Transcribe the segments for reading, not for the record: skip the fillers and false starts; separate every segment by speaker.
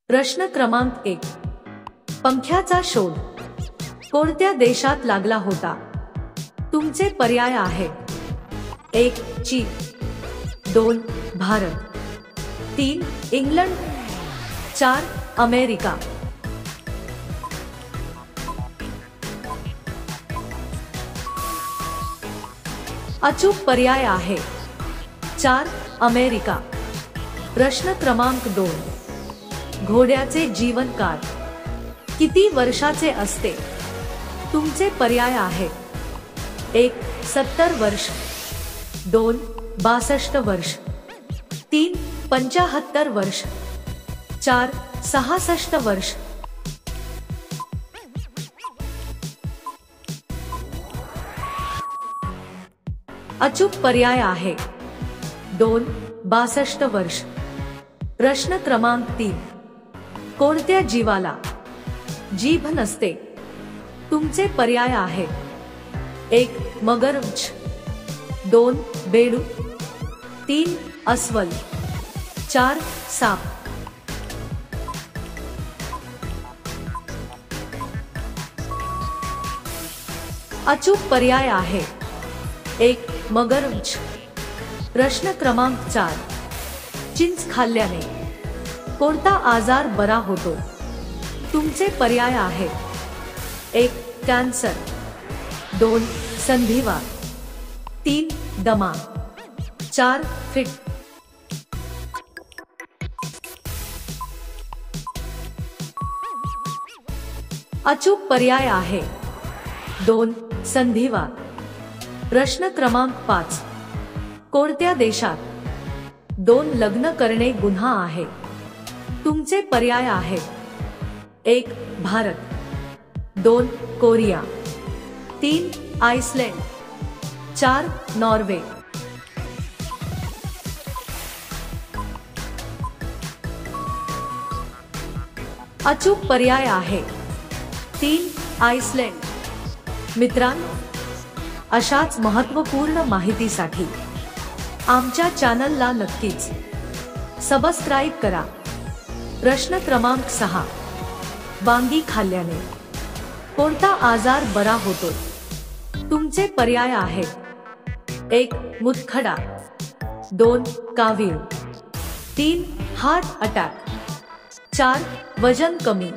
Speaker 1: प्रश्न क्रमांक 1. पंख्याचा शोध कोणत्या देशात लागला होता? तुमचे पर्याय आहेत: 1. चीन, 2. भारत, 3. इंग्लंड, 4. अमेरिका. अचूक पर्याय आहे 4. अमेरिका. प्रश्न क्रमांक 2. घोड्याचे जीवनकाळ किती वर्षाचे असते? तुमचे पर्याय आहेत: 1. 70 वर्ष, 2. 62 वर्ष, 3. 75 वर्ष, 4. 66 वर्ष. अचूक पर्याय आहे 2. 62 वर्ष. प्रश्न क्रमांक 3. कोणत्या जीवाला जीभ नसते? तुमचे पर्याय आहेत: 1. मगरमच्छ, 2. बेडूक, 3. अस्वल, 4. साप. अचूक पर्याय आहे 1. मगरमच्छ. प्रश्न क्रमांक 4. चिंच खाल्ल्याने कोणता आजार बरा होतो? तुमचे पर्याय आहेत: 1. कॅन्सर, 2. संधिवात, 3. दमा, 4. फिट. अचूक पर्याय आहे 2. संधिवात. प्रश्न क्रमांक 5. कोणत्या देशात 2 लग्न करणे गुन्हा आहे? तुमचे पर्याय आहेत: 1. भारत, 2. कोरिया, 3. आइसलँड, 4. नॉर्वे. अचूक पर्याय आहे 3. आइसलँड. मित्रांनो, अशाच महत्त्वपूर्ण माहितीसाठी आमच्या चॅनलला नक्कीच सबस्क्राईब करा. प्रश्न क्रमांक 6. वांगी खाल्ल्याने कोणता आजार बरा होतो? तुमचे पर्याय आहेत: 1. मूतखडा, 2. कावीळ, 3. Heart attack, 4. वजन कमी.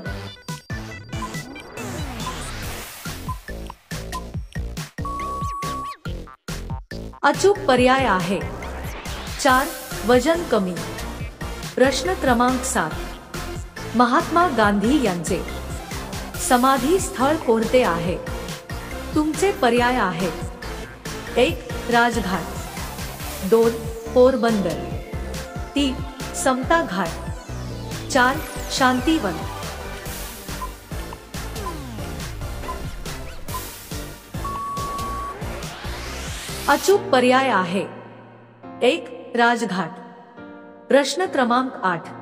Speaker 1: अचूक पर्याय आहे 4. वजन कमी. प्रश्न क्रमांक 7. महात्मा गांधी यांचे समाधी स्थळ कोणते आहे? तुमचे पर्याय आहेत: 1. राजघाट, 2. पोरबंदर, 3. समता घाट, 4. शांतिवन. अचूक पर्याय आहे 1. राजघाट. प्रश्न क्रमांक 8.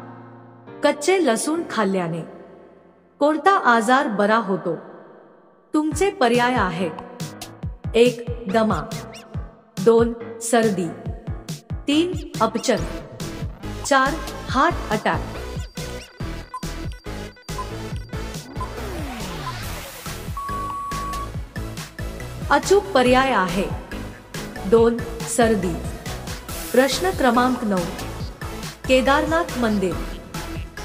Speaker 1: कच्चे लसूण खाल्ल्याने कोणता आजार बरा होतो? तुमचे पर्याय आहेत: 1. दमा, 2. सर्दी, 3. अपचन, 4. Heart attack. अचूक पर्याय आहे 2. सर्दी. प्रश्न क्रमांक 9. केदारनाथ मंदिर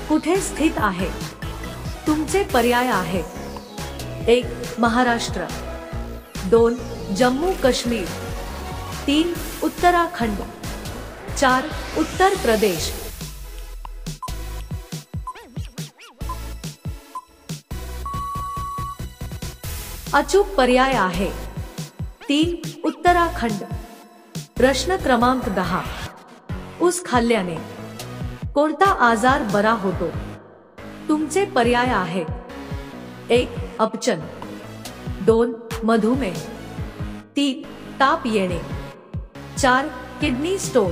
Speaker 1: कुठे स्थित आहे? तुमचे पर्याय आहेत: 1. महाराष्ट्र, 2. जम्मू काश्मीर, 3. उत्तराखंड, 4. उत्तर प्रदेश. अचूक पर्याय आहे 3. उत्तराखंड. प्रश्न क्रमांक 10. ऊस खाल्ल्याने कोणता आजार बरा होतो? तुमचे पर्याय आहेत: 1. अपचन, 2. मधुमेह, 3. ताप येणे, 4. Kidney stone.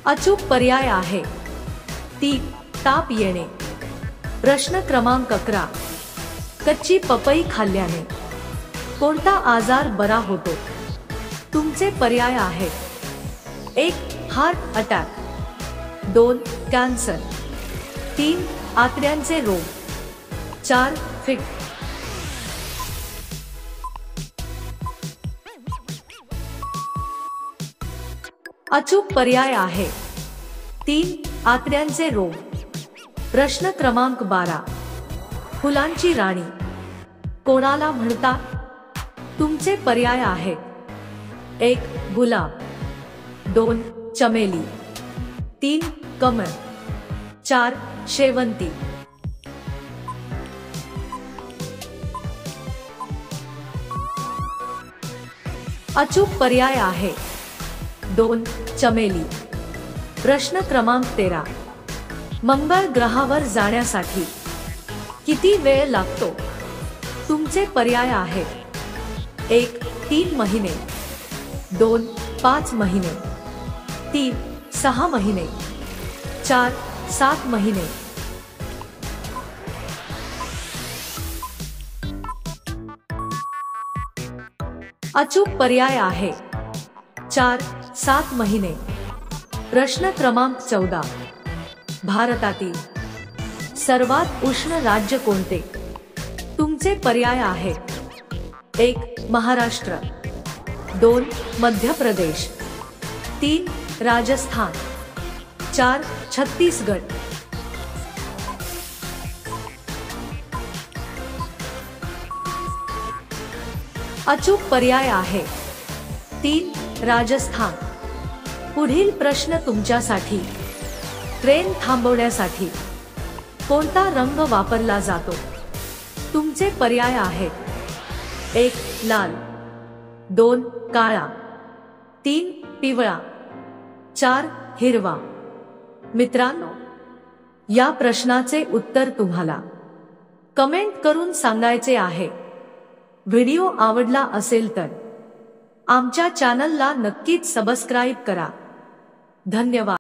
Speaker 1: अचूक पर्याय आहे 3. ताप येणे. प्रश्न क्रमांक 11. कच्ची पपई खाल्ल्याने कोणता आजार बरा होतो? तुमचे पर्याय आहेत: 1 हार्ट अटॅक, 2 कॅन्सर, 3 आतड्यांचे रोग, 4 फिट. अचूक पर्याय आहे 3 आतड्यांचे रोग. प्रश्न क्रमांक 12. फुलांची राणी कोणाला म्हणतात? तुमचे पर्याय आहेत: 1 गुलाब, 2 चमेली, 3 कमळ, 4 शेवंती. अचूक पर्याय आहे 2 चमेली. प्रश्न क्रमांक 13. मंगळ ग्रहावर जाण्यासाठी किती वेळ लागतो? तुमचे पर्याय आहेत: 1 3 महिने, 2 5 महिने, 3 6 महिने, 4 7 महिने. अचूक पर्याय आहे 4 7 महिने. प्रश्न क्रमांक 14. भारतातील सर्वात उष्ण राज्य कोणते? तुमचे पर्याय आहेत: 1 महाराष्ट्र, 2 मध्य प्रदेश, 3 राजस्थान, 4 छत्तीसगड. अचूक पर्याय आहे 3 राजस्थान. पुढील प्रश्न तुमच्यासाठी: ट्रेन थांबवण्यासाठी कोणता रंग वापरला जातो? तुमचे पर्याय आहेत: 1 लाल, 2 काळा, 3 पिवळा, 4 हिरवा. मित्रांनो, या प्रश्नाचे उत्तर तुम्हाला कमेंट करून सांगायचे आहे. व्हिडिओ आवडला असेल तर आमच्या चॅनलला नक्कीच सबस्क्राईब करा. धन्यवाद.